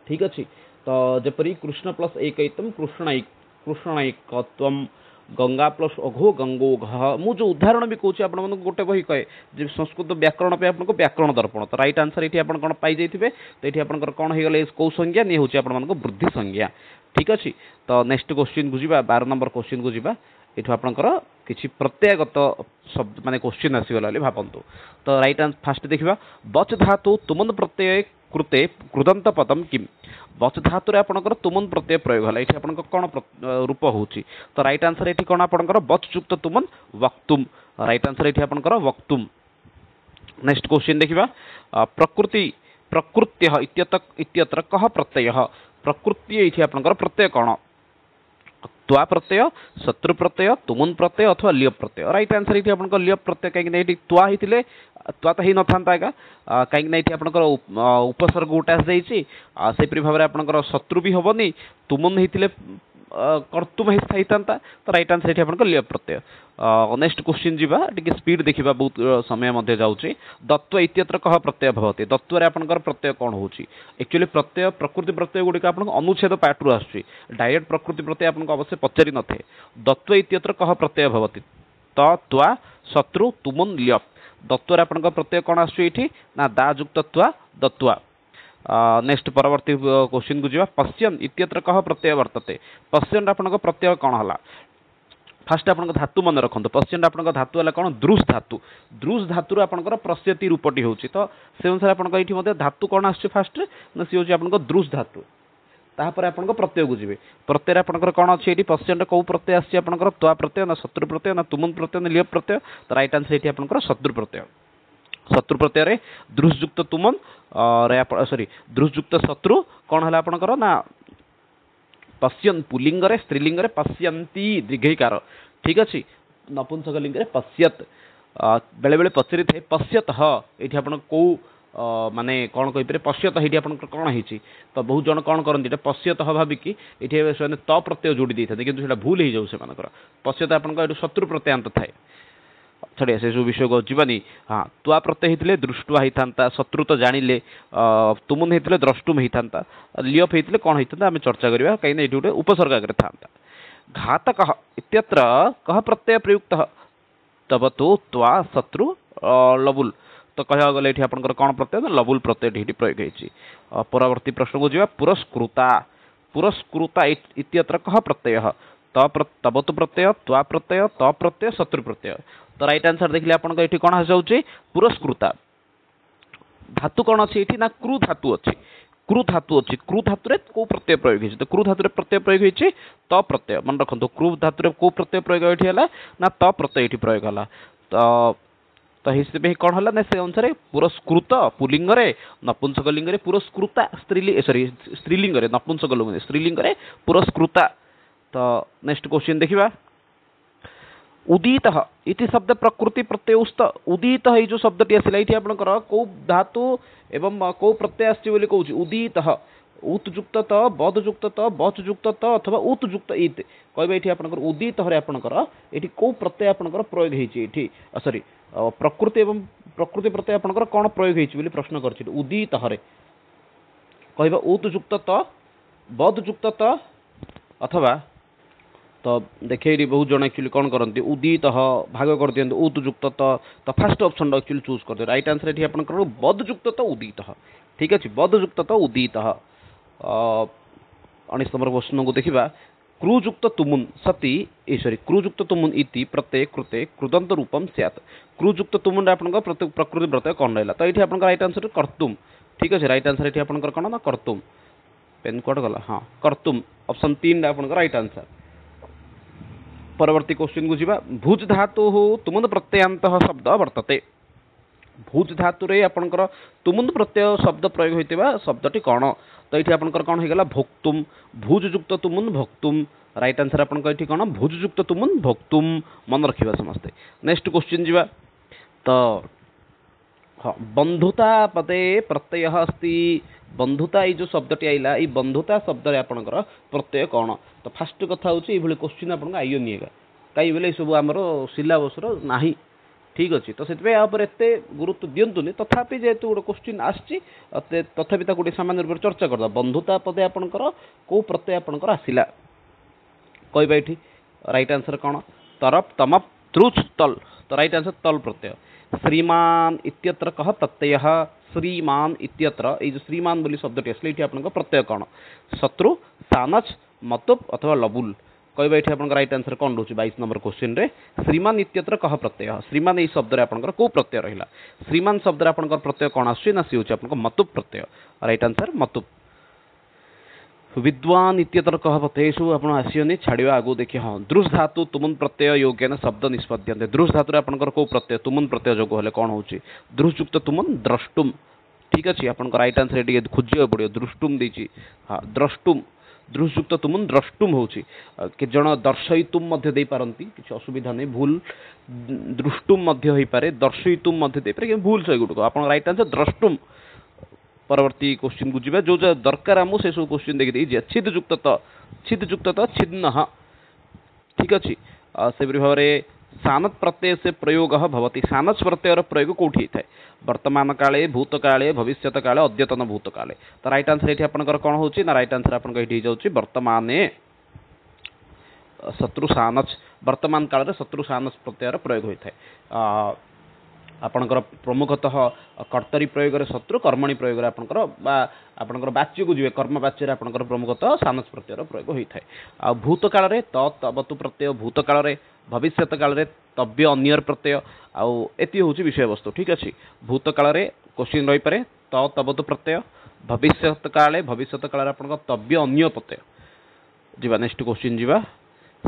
ठीक अच्छे। तो जपरी कृष्ण प्लस एकम कृष्णैकत्वम गंगा प्लस अघो गंगो घ मु जो उदाहरण भी कहूँ आप गोटे बही कहे संस्कृत व्याकरण पे आपको व्याकरण दर्पण तो राइट आंसर ये आप पाई जाइए तो ये आप कौन हो गले कौ संज्ञा नहीं हूँ आप वृद्धि संज्ञा ठीक अच्छे। तो नेक्स्ट क्वेश्चन को जी 12 नंबर क्वेश्चन को जी ये आपंकर किसी प्रत्ययगत शब्द माने क्वेश्चन आसीगला भावतु। तो राइट आंसर फास्ट देखा बच धातु तुमन प्रत्यय कृते कृदंत पदम किम बच धातु आपंकर तुमन प्रत्यय प्रयोग है ये आप कौन रूप होची तो राइट आंसर ये कौन आपंकर बच युक्त तुमन वक्तुम राइट आंसर ये आपंकर वक्तुम। नेक्स्ट क्वेश्चन देखा प्रकृति प्रकृत्य इत्यत्र कह प्रत्यय प्रकृति ये आपंकर प्रत्यय कौन त्वा प्रत्यय शत्रु प्रत्यय तुमुन प्रत्यय अथवा लिय प्रत्यय राइट आंसर ये आप लिय प्रत्यय कहीं त्वा होते त्वा तो ही न था कहीं ये आपंकर उपसर्ग गोटे आसी सेपरी भाव में आपंकर शत्रु भी हेनी तुमुन होते कर्तुम होता तो राइट आंसर ये आप लिय प्रत्यय। Next question G T speed देखा बहुत समय जाऊँगी दत्व इत्यत्र कह प्रत्यय भवती दत्वर आपंकर प्रत्यय कौन हो एक्चुअली प्रत्यय प्रकृति प्रत्यय गुड़िक आप अनुच्छेद पार्टू आसूँ डायरेक्ट प्रकृति प्रत्यय आपको अवश्य पचारि न थे दत्व इत्यत्र कह प्रत्यय भवती त्वा शत्रु तुमुन लिय दत्वर आपंकर प्रत्यय कौन आसूँ ना दा युक्त त्वा दत्वा। नेक्स्ट परवर्ती क्वेश्चन को जी पश्यन इत्यत्र कह प्रत्यय वर्तते पश्यन आपंकर प्रत्यय कौन है फास्ट आप धातु मन रखते पश्चिम आप धातु है कौन दृश धातु आपंकर प्रस्यति रूपटी होची तो से अनुसार आप धातु कौन आस फास्ट ना सी हूँ आप दृश धातु तापर आप प्रत्यय को जी प्रत्यय आपंकर कौन अच्छी ये पश्चिम कौ प्रत्यय आसकर त्वा प्रत्यय ना शत्रु प्रत्यय ना तुमुन प्रत्यय ना लिय प्रत्यय तो राइट आंसर ये आपंकर शत्रु प्रत्यय शत्रु प्रत्यय दृशयुक्त तुमन सॉरी दृशयुक्त शत्रु कौन है आपंकर ना पश्यन पुलिंग स्त्रीलिंग पश्यंती दीर्घकार ठीक अच्छे नपुंसकलिंग पश्यत बेले बेले पचारि थे पश्यत ये आप कौ माने कौन कहीपर पश्यत ये आप कौन होती तो बहुत जन कौन करती पश्यत भाविकी ये त प्रत्यय जोड़ी देते कि भूल हो जाऊ से पश्यत आप शत्रु प्रत्ययांत थाए छड़िया से सब विषय को जीवानी हाँ त्वा प्रत्यय होते दृष्टवा होता शत्रु तो जानिले तुमुन होते द्रष्टुम होता लियप होते कौन होता आम चर्चा करवा कहीं ये गोटे उपसर्ग आगे था घातक इत्यत्र कह प्रत्यय प्रयुक्त तब तो त्वा शत्रु लबुल तो कह गले ये आप कौन प्रत्यय लबुल प्रत्यय ये प्रयोग होती। परवर्ती प्रश्न को जी पुरस्कृता पुरस्कृता इत्यत्र कह प्रत्यय तब तो प्रत्यय त्वा प्रत्यय त प्रत्यय शत्रु प्रत्यय तो राइट आंसर देखिए आप कौन आसाऊँच पुरस्कृता धातु कौन अच्छी ना क्रू धातु अच्छी क्रू धातु कौ प्रत्यय प्रयोग होती तो क्रू धातु प्रत्यय प्रयोग होती त प्रत्यय मन रखु क्रू धातु कौ प्रत्यय प्रयोग ये ना त प्रत्यय ये प्रयोग है तो तो हिसाब कौन है ना से अनुसार पुरस्कृत पुलिंग नपुंसक लिंग पुरस्कृता सॉरी स्त्रीलिंग नपुंसक लिंग स्त्रीलिंग पुरस्कृता। तो नेक्स्ट क्वेश्चन देखिबा उदित इति शब्द प्रकृति प्रत्यय उदित ये जो शब्दटी आसला ये आपंकर कौ धातु एवं कौ प्रत्यय आसि कौच उदित उत जुक्त त बद जुक्त त बच जुक्त त अथवा उत जुक्त इत कहबे ये आपंकर उदित हरे आपंकर ये कौ प्रत्यय आपंकर प्रयोग होती सॉरी प्रकृति एवं प्रकृति प्रत्यय आपंकर कौन प्रयोग होती प्रश्न कर उदित हरे कहबा उत जुक्त त बद जुक्त त अथवा तो देखिए बहुत जन एक्चुअली कौन करती उदित भाग कर दिखाते उत जुक्त तो फास्ट ऑप्शन एक्चुअली चूज कर राइट आंसर ये आप बद जुक्त तो उदित ठीक अच्छे बद जुक्त तो उदित 19 नंबर क्वेश्चन को देखा क्रुजुक्त तुमुन सती सॉरी क्रुजुक्त तुमुन इति प्रत्यय कृते कृदंत रूपम सैत क्रुजुक्त तुमुन प्रकृति प्रत्यय कौन रहा तो ये आप राइट आंसर कर्तुम ठीक अच्छे राइट आंसर ये आप कौन ना कर्तुम पेन कोड गला हाँ कर्तुम ऑप्शन 3 आप राइट आंसर। परवर्ती क्वेश्चन को जीवा भुज धातु तुमुन प्रत्ययांत शब्द वर्तते भुज धातु रे आपनकर तुमुन प्रत्यय शब्द प्रयोग होइतिबा शब्दटी कौन तो ये आपनकर कौन होइगला भोक्तुम भुज जुक्त तुमुन भोक्तुम राइट आंसर आपनकर ये कौन भुज जुक्त तुमुन भोक्तुम मन रखिबा समस्ते। नेक्स्ट क्वेश्चन जीवा तो हाँ बंधुता पदे प्रत्यय अस्ति बंधुता ये जो शब्दटी आइला ये बंधुता शब्द आपंकर प्रत्यय कौन तो फास्ट कथा हूँ ये क्वेश्चन आप आइयो निएगा कहीं बोले सब आमर सिलेबस ना ठीक अच्छे तो से एत गुरुत्व दिंतुनि तथापि जेहेतु गोटे क्वेश्चन आसी तथापि गोटे सामान्य रूप से चर्चा करदा बंधुता पदे आपंकर कौ प्रत्यय आपंकर आसला कहबा ये राइट आंसर कौन तरप तमप त्रुच तल तो राइट आंसर तल प्रत्यय। श्रीमान इत्यत्र कह प्रत्यय श्रीमान इत्यत्र ये जो श्रीमान बोली शब्दटी आसले ये आपन प्रत्यय कौन शत्रु सानच मतुप अथवा लबुल कहबा ये आप राइट आंसर कौन रोचे 22 नंबर क्वेश्चन रे श्रीमान इत्यत्र कह प्रत्यय श्रीमान ये शब्द आपंकर कौ प्रत्यय रहा श्रीमान शब्द आपंकर प्रत्यय कौन आसना सी हूँ आप मतुप प्रत्यय राइट आंसर मतुप। विद्वान इत्यत्र कह प्रत्ययु आप आसनी छाड़ा आगु देखिए हाँ दृश धातु तुमुन प्रत्यय योग्यन शब्द निष्पद्यन्ते दृश धातु आपंकर कौ प्रत्यय तुमुन प्रत्यय जोग हेल्ले कौन हो दृशयुक्त तुमुन द्रष्टुम ठीक अच्छे आप राइट आंसर ये खोजा पड़ो दृष्टुम देती हाँ द्रष्टुम दृशयुक्त तुमुन द्रष्टुम हो जन दर्शयितुम दे पारती किसी असुविधा नहीं भूल दृष्टुम हो पारे दर्शयितुम दे पारे भूल से गुटक आप राइट आंसर द्रष्टुम। परवर्ती क्वेश्चन को जीवा जो दरकार आमको से सब क्वेश्चन देखी छिदयुक्त छिन्न ठीक अच्छे से भाव में सानत प्रत्यय से प्रयोग भवति सानच प्रत्ययर प्रयोग कौटी है वर्तमान काले भूतकाले भविष्यत काले अद्यतन भूतकाले तो राइट आंसर ये आपंकर कौन हो राइट आंसर आप वर्तमान शत्रु सानच वर्तमान काल में शत्रु सानच प्रत्ययर प्रयोग होता है आपणकर प्रमुखतः कर्तरी प्रयोग शत्रु कर्मणि प्रयोग आपणकर आपणकर वाच्य को जी कर्म वाच्य आपणकर प्रमुखतः सानस प्रत्ययर प्रयोग होता है आ भूतकाल में तवतु प्रत्यय भूतकाल में भविष्यत काल में तव्य अन्यर प्रत्यय आती हूँ विषय वस्तु ठीक अच्छे भूतकाल में क्वेश्चन रही पारे तवतु प्रत्यय भविष्यत काल आपणकर तव्य अन्य प्रत्यय जीवा। नेक्स्ट क्वेश्चन जीवा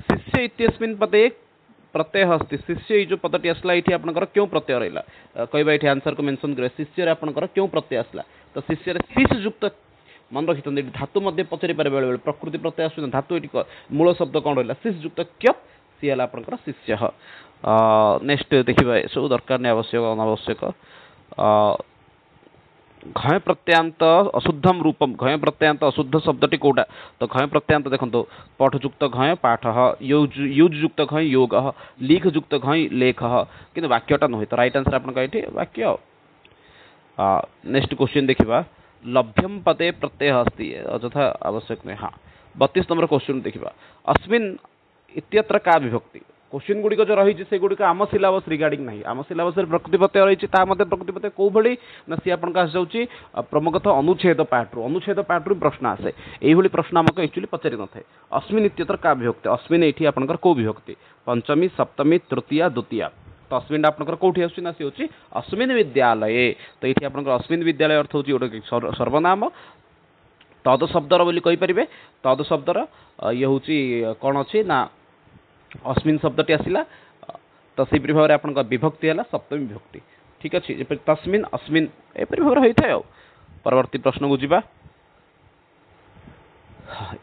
शिष्य इत्यस्मिन् पदे प्रत्यय अस्ति शिष्य जो पदटी आसला ये आपंकर क्यों प्रत्यय रहा कहबा ये आंसर को मेंशन कर शिष्य आपंकर क्यों प्रत्यय आसला तो शिष्य शिश युक्त मन रखी धातु मध्य पचारि पारे बेले प्रकृति प्रत्यय आस धातु ये मूल शब्द कौन रहा शिश युक्त क्यप सी है आपंकर शिष्य। नेक्स्ट देखा सब दरकार नहीं आवश्यक अनावश्यक घय प्रत्यांत अशुद्धम रूपम घय प्रत्यांत अशुद्ध शब्दटी कौटा तो घय प्रत्यांत देखो पठयुक्त घय पाठ युक्त घय योग लिखयुक्त घय लेख कि वाक्यटा नुहे तो राइट आंसर आपन ये वाक्य। नेक्स्ट क्वेश्चन देखा लभ्यम पदे प्रत्यय अस्ति अଯଥା आवश्यक नहीं हाँ 32 नंबर क्वेश्चन देखा अस्मिन् इत्यत्र का विभक्ति क्वेश्चन गुड़िक जो रही से गुड़िक आम सिलेबस रिगार्डिंग नहीं आम सिलेबस प्रकृति प्रत्यय रही प्रकृति प्रत्यय कौ भाई ना सी आपन आसि प्रमुखतः अनुच्छेद पार्टू प्रश्न आसे यही प्रश्न आमको एक्चुअली पचारि न था अस्मिन् इत्यत्र का विभक्ति अस्मिन् ये आपंकर कौ विभक्ति पंचमी सप्तमी तृतीया द्वितीया तो अस्मिन् आपंकर कौटी आसना सी हूँ अस्मिन् विद्यालय तो ये आपंकर अस्मिन् विद्यालय अर्थ हूँ गोटे सर्वनाम तद शब्दर बोली कहींपारे तद शब्दर ये हूँ कौन अच्छी ना अस्मिन् शब्दटी आसला तो से भाव में आपन विभक्ति है सप्तमी विभक्ति ठीक अच्छे तस्मिन अस्मिन एपरी भाव में होता है। परवर्ती प्रश्न को जीवा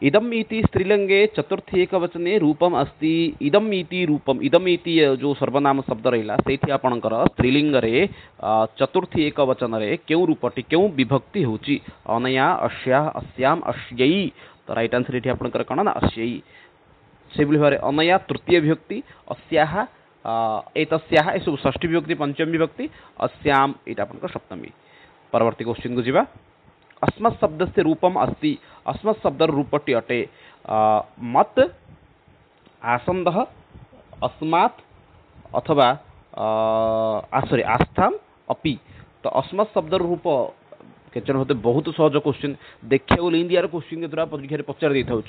इदम इति स्त्रीलिंगे चतुर्थी एकवचने रूपम अस्ति इदम इति रूपम इदम इति जो सर्वनाम शब्द रहा से आपणकर स्त्रीलिंग रे चतुर्थी एकवचन रे क्यों रूपटी क्यों विभक्ति होची अनया अस्या अस्याम अस्यै तो राइट आंसर ये आपणकर कौन ना अस्यै से भाव अनया तृतीय विभक्ति अस्याः एतस्याः ए सब षष्ठी विभक्ति पंचमी विभक्ति अस्याम ये आपणकर सप्तमी। परवर्ती क्वेश्चन को जीवा अस्मत् शब्द से रूपम अस्ति अस्मत् शब्द रूपटी अटे मत आसंदः अस्मात् अथवा सॉरी आस्थाम अपि तो अस्मत् शब्द रूप केचन होते बहुत सहज क्वेश्चन देखिए बोले इंडिया क्वेश्चन के द्वारा परीक्षा पचार दी था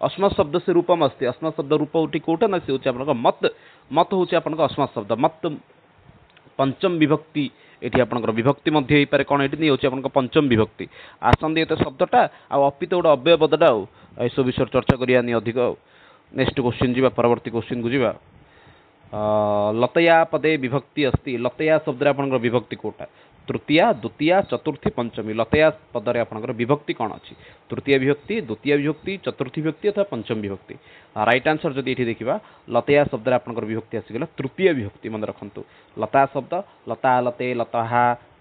अस्मत् शब्द से रूपम अस्ति अस्मत् शब्द रूप उठी कोटा ना से होचे मत मत होचे आपन अस्मत् शब्द मत पंचम विभक्ति ये आपंकर विभक्ति मध्य पारे कौन ये नहीं होची आपन पंचम विभक्ति आसंद ये तो शब्दटा अपि तो गोटे अव्यय पदटा आसब विषय चर्चा करिया नहीं अधिक। नेक्स्ट क्वेश्चन जी परवर्ती क्वेश्चन को जीवा लतया पदे विभक्ति अस्ति लतया शब्द आपंकर विभक्ति कोटा तृतीया द्वितीय चतुर्थी पंचमी लतया पदरे आपंकर विभक्ति कौन अच्छी तृतीय विभक्ति द्वितीय विभक्ति चतुर्थी विभक्ति अथवा पंचम विभक्ति राइट आंसर जदि ये देखा लतया शब्द आपंकर विभक्ति आसीगला तृतीय विभक्ति मन रखु लता शब्द लता लते लता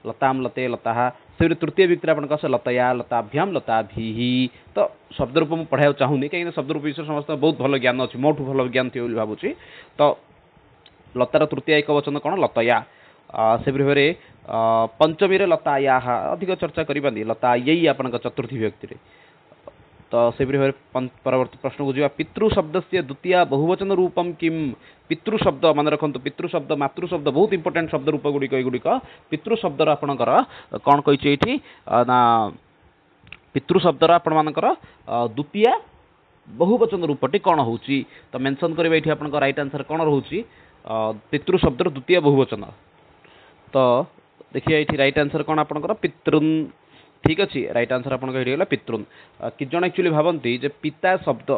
लताम लते लता से तृतीय विभक्ति आपन कस लतया लताभ्याम लताभि तो शब्द रूप मुझे पढ़ाई चाहूनी कहीं शब्द रूप विषय समस्त बहुत भल ज्ञान अच्छी मोठू भल ज्ञान थी भावुँ तो लतार तृतीय एक वचन कौन लतया से भाव में पंचमी लताया अधिक चर्चा करवानी लता यही आपन चतुर्थी विभक्ति तो से भाव परवर्ती प्रश्न को जीवा पितृ शब्द से द्वितीय बहुवचन रूपम किम पितृ शब्द मन रखु पितृ शब्द मातृ शब्द बहुत इंपोर्टेंट शब्द रूप गुड़िक पितृ शब्द आपणकर कौन कही ना पितृ शब्द आपण मानकर द्वितीय बहुवचन रूपटी कौन हो तो मेंशन करेंगे ये आप राइट आंसर कौन रोचे पितृ शब्द द्वितीय बहुवचन तो देखिए ये राइट आंसर कौन आपंकर पितृन ठीक अच्छे राइट आंसर आपला पितृन कि जन एक्चुअली भावती जे पिता शब्द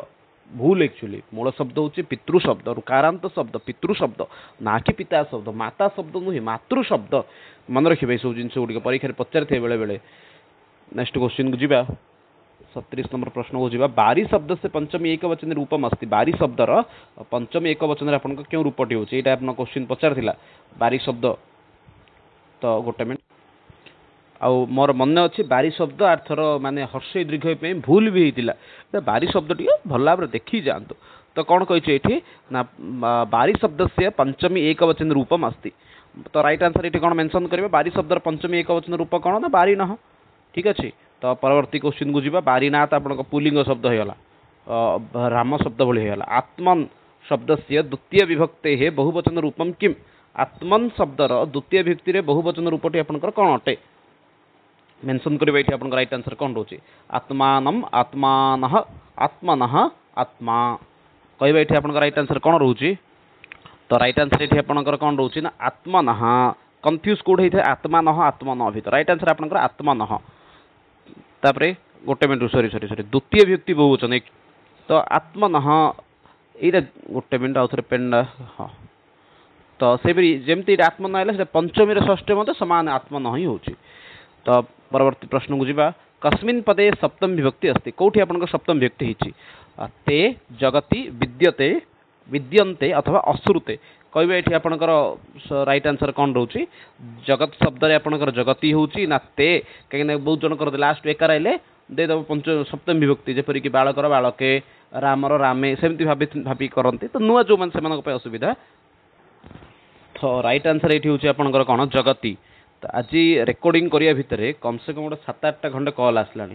भूल एक्चुअली मूल शब्द हूँ पितृ शब्द रुकारांत शब्द पितृ शब्द ना कि पिता शब्द माता शब्द नुहे मातृ शब्द मन रखिए सब जिन गुड़िक परीक्षा पचारि बेले बेले। नेक्स्ट क्वेश्चन को जीवा 37 नंबर प्रश्न को जीवा बारी शब्द से पंचमी एक वचन रूपम अस्ति बारी शब्दर पंचमी एक वचन आपन क्यों रूपटी होची एटा आपन क्वेश्चन पचार बारी शब्द तो गोटे मिनट आउ मोर मन अच्छी बारी शब्द आर्थर माने हर्षय दीर्घ भूल भी होता बारी शब्द टी भल भाव देखी जातु तो कौन कही ना बारी शब्द से पंचमी एक वचन रूपम अस्ति तो राइट आंसर ये कौन मेंशन करेंगे बारी शब्द पंचमी एक वचन रूप कौन ना बारीन ठीक अच्छे। तो परवर्ती क्वेश्चन को जीवा बारीनाथ आप पुलिंग शब्द होगा राम शब्द भाई होगा आत्मन शब्द से द्वितीय विभक्ते है बहुवचन रूपम किम आत्मन शब्दर द्वितीय विभक्ति बहुवचन रूपटी आपंकर कौन अटे मेंशन करेंगे ये आप राइट आंसर कौन रोचे आत्मान आत्मान आत्मन आत्मा कहवा ये आप राइट आंसर कौन रोचे तो राइट आंसर ये आपंकर कौन रोचे ना आत्मन कन्फ्यूज कौट होता है आत्मान आत्मन भर राइट आंसर आपंकर आत्मन तापरे गोटे मिनट सॉरी सॉरी सॉरी द्वितीय विभक्ति बहुवचन तो आत्मन ये गोटे मिनट आउ थे पेन हाँ तो से जमी आत्मन है पंचमी षष्ठी मत सामान आत्मन ही हो तो परवर्ती प्रश्न को जीवा कस्मिन् पदे सप्तम विभक्ति अस्ति कौटी आपन सप्तम विभक्ति होती ते जगति विद्यते विद्यन्ते अथवा अश्रुते कहबे ये आपंकर राइट आंसर कौन रोचे जगत शब्द आपंकर जगति होची ना ते कहीं बहुत जनकर लास्ट एकार आइले देदेव पंच सप्तम विभक्ति जेपरिक बालकर बालके रामर रामे सेमती भाभी करते तो नुआ जो मैंने असुविधा तो राइट आंसर ये हूँ आपंकर कौन जगति तो आज रेकर्डिंग करिया भितर कम से कम गोटे 7-8 घंटे कॉल आसला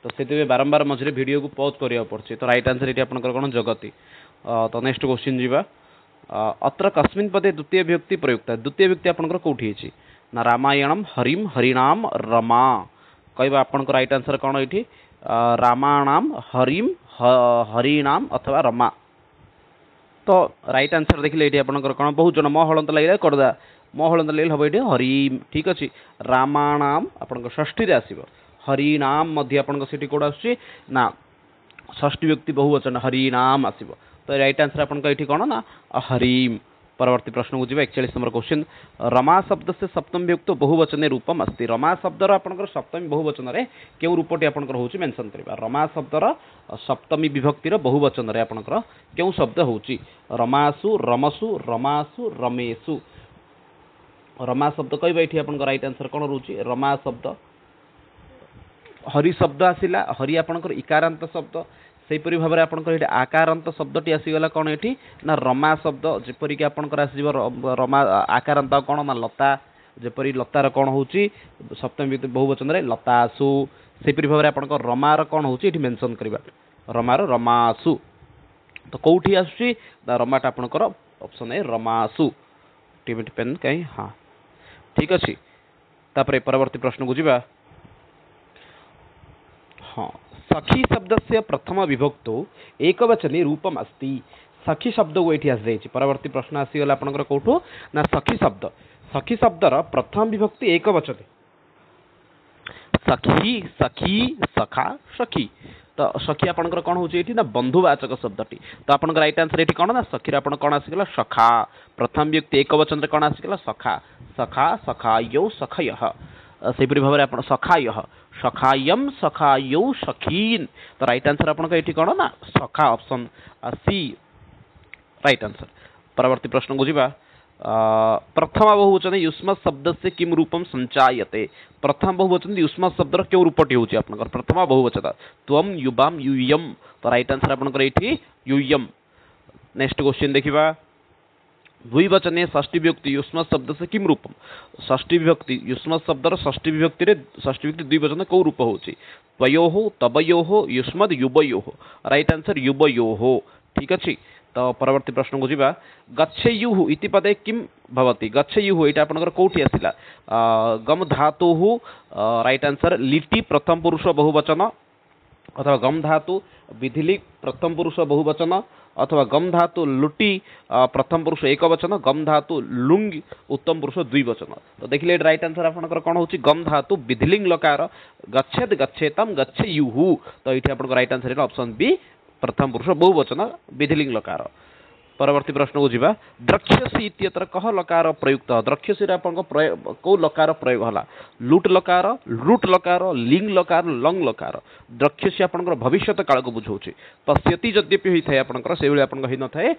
तो से बारंबार मझे वीडियो को पॉज करिया पड़े तो राइट आंसर ये आपंकर कौन जगति। तो नेक्स्ट क्वेश्चन जीवा अत्र कस्मिन् पदे द्वितीय विभक्ति प्रयुक्त द्वितीय विभक्ति आपंकर कौटी ना रामायणम हरिम हरिणाम रमा कहवा आपंकर राइट आंसर कौन ये रामाणाम हरिम हरिणाम अथवा रमा तो राइट आंसर देखिए ये आपंकर कौन बहुत जन म हलंत लगे करदा म हलंत लगे हम ये हरिम ठीक अच्छे रामाणाम आपंकर षष्ठी आसो हरिणाम मध्य आपंकर से कौट आसना षष्ठी व्यक्ति बहुवचन हरिणाम आसो तो राइट आंसर आपन ये कौन ना हरिम परवर्ती प्रश्न को जी 41 नंबर क्वेश्चन रमा शब्द से सप्तम विभक्त बहुवचन रूपम अस्ति रमा शब्दर आपंकर सप्तमी बहुवचन रे केउ रूपटी आपंकर होची मेंशन करबा रमा शब्दर सप्तमी विभक्तिर बहुवचन रे आपंकर केउ शब्द होची रमासु रमसु रमासु रमेसु रमा शब्द कहबा एठी आपंकर राइट आंसर कोन रहूची रमा शब्द हरि शब्द आसिला हरि आपंकर इकारांत शब्द सेपरी भाव में आपंकर आकारांत शब्दटी आसीगला कौन ये ना रमा शब्द जेपरिक आपंकर आस रमा आकारांत कौन ना लता जेपरी लतार कौन हो सप्तमी बहुवचन रे लतासु सेपरी भाव में आपंकर रमार कौन हो मेंशन करवा रमार रमासु तो कौटी आसुची रमाटा आपंकर ऑप्शन ए रमासु टिमिट पेन कहीं हाँ ठीक अच्छे तापर परवर्ती प्रश्न को जीवा हाँ सखी शब्द से प्रथम विभक्त एकवचने रूपम अस्ति सखी शब्द को ये आस जाइए परवर्ती प्रश्न आसीगला आपंकर कौटू ना सखी शब्दर प्रथम विभक्ति एकवचने सखी सखी सखा सखी तो सखी आपंकर कौन हो ना बंधुवाचक शब्दटी तो आपंकर राइट आंसर ये कौन ना सखी आप कौन आसीगला सखा प्रथम व्यक्ति एकवचन कौन आसीगला सखा सखा सखायौ सखय सेपरी भाव में सखाय सखायम सखायौ सखीन तो राइट आंसर आपन ये कौन ना सखा ऑप्शन सी राइट आंसर परवर्ती प्रश्न को जीवा प्रथम बहुवचन युष्म शब्द से किम रूपम संचायते प्रथम बहुवचन युष्म शब्द क्यों रूपटी होची आपनकर प्रथम बहुवचन त्वम युवाम यूयम तो राइट आंसर आपनकर ये यूयम नेक्स्ट क्वेश्चन देखिबा द्विवचने षष्ठी विभक्ति युष्म शब्द से किम रूपम षष्ठी विभक्ति युष्म शब्दर षष्ठी विभक्ति द्विवचन कौ रूप होची त्वयोः तवयोः युष्मद् युवयोः राइट आंसर युवयोः ठीक अच्छे तो परवर्ती प्रश्न को जीवा गच्छेयुः इति पदे किम भवति गच्छेयुः एटा आपनकर कोठी आसिला गम धातुः राइट आंसर लिटि प्रथम पुरुष बहुवचन अथवा गम धातु विधिलिक प्रथम पुरुष बहुवचन अथवा गम धातु लुटी प्रथम पुरुष एक वचन गम धातु लुंग उत्तम पुरुष द्विवचन तो देखिए राइट आंसर आपनकर कौन होची गम धातु विधिलिंग लकार गच्छेद गच्छेतम गच्छेयुः तो ये आपनकर राइट आंसर ऑप्शन बी प्रथम पुरुष बहुवचन विधिलिंग लकार परवर्ती प्रश्न को जीवा द्रक्ष्यसी इत्यत्र कह लकार प्रयुक्त द्रक्ष्यसी कौ लकार प्रयोग होला लुट लकार लुट लकार लिंग लकार लंग लकार द्रक्ष्यसी आपनकर भविष्यत काल को बुझाऊे पश्यति यद्यपि होता है आपनकर से भाई आपन न थाए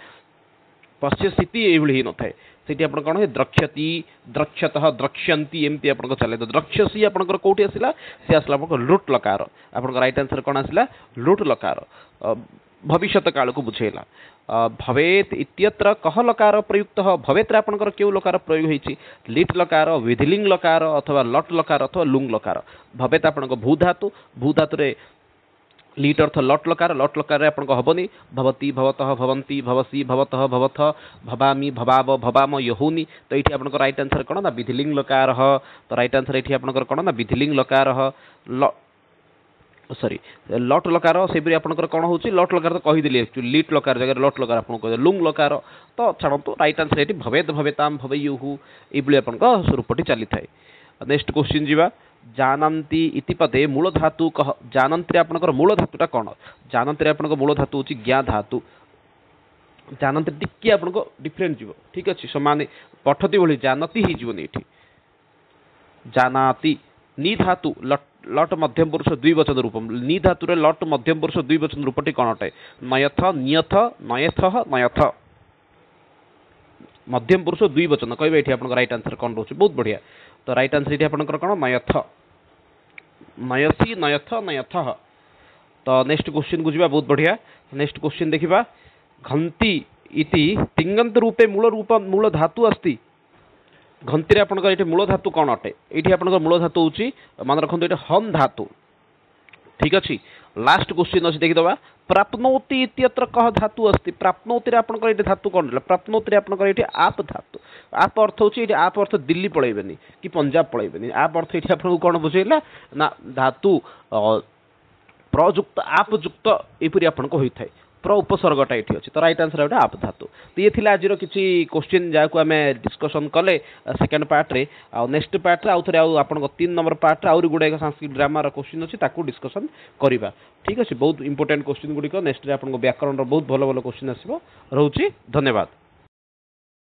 पश्यसीति ये न थाए सेठी आपन कौन है द्रक्ष्यति द्रक्ष्यतः द्रक्ष्यन्ति एमती आपन चले तो द्रक्ष्यसी आपनकर कोठी आसिला से आसला आपन लुट लकार आपन राइट आंसर कौन आसिला लुट लकार भविष्यत काल को बुझेला भवेत इत्यत्र कह लकार प्रयुक्त भवेत आपनकर केउ लकार प्रयोग होईछि लिट लकार विधिलिंग लकार अथवा लट लकार अथवा लुंग लकार भवेत आपनकर भूधातु रे लीट अर्थ लट लकार आपन हबनी भवती भवतः भवंती भवसी भवतः भवथ भवामी भवाव भवाम यहुनी तो ये आपन राइट आंसर कौन ना विधिलिंग लकार तो राइट आंसर ये आपन कौन ना विधिलिंग लकार सॉरी लट लकार से आपंकर कौन हो लट लकार तो कहीदेली एक्चुअली लिट लकार जगह लट लकार आपको कह लुंग लकार तो छाड़ू राइट आंसर ये भवेत भवेताम भवेयुः ये आपन रूपटी चली थाए नेक्स्ट क्वेश्चन जीवा जानन्ति इति पदे मूल धातु कह जानन्ति आपनकर मूल धातुटा कौन जानन्ति आपनकर मूल धातु होची ज्ञा धातु जानन्ति टिके आपनको डिफरेंट जीव ठीक अच्छे समान पठती भली जानती ही जीवन ये जानाति नी धातु लट मध्यम पुरुष द्विवचन रूपम नी धातु रे लट मध्यम पुरुष द्विवचन रूपटी कौन अटे नयथ नियथ नयथ नयथ मध्यम पुरुष द्विवचन कहबे ये आपन राइट आंसर कौन रोचे बहुत बढ़िया तो राइट आंसर ये आपन कौन नयथ नयसी नयथ नयथ तो नेक्स्ट क्वेश्चन को जीवा बहुत बढ़िया नेक्स्ट क्वेश्चन देखिबा घंटी इति तिङन्त रूपे मूल धातु अस्ति घंटी रे आपन ये मूल धातु कौन अटे ये आपन मूल धातु होची मान रखु ये हम धातु ठीक अच्छे लास्ट क्वेश्चन अच्छी देखीदबा प्राप्नोति इत्यत्र कह धातु अस्ति प्राप्नोति रे आपन ये धातु कौन प्राप्नोति रे आपन ये आप धातु आप अर्थ होची ये आप अर्थ दिल्ली पळेबेनी कि पंजाब पळेबेनी आप अर्थ ये आपन कौन बुझेला ना धातु प्रयुक्त आपयुक्त एपरी आपन को होई थाए प्र उपसर्गटा ये अच्छे तो राइट आंसर आप धातु तो ये आज किसी क्वेश्चन जहाँ आम डिस्कसन कले सेकेंड पार्ट रे आ नेक्स्ट पार्ट रे आउ थे आपन 3 नंबर पार्ट रे आउरी गुड़ाक संस्कृत ग्रामर क्वेश्चन अच्छी ताकू डिस्कसन करवा ठीक अच्छे बहुत इंपोर्टेंट क्वेश्चन गुड़िक नेक्स्ट आपन व्याकरण बहुत भल भल क्वेश्चन आसो रोचे धन्यवाद।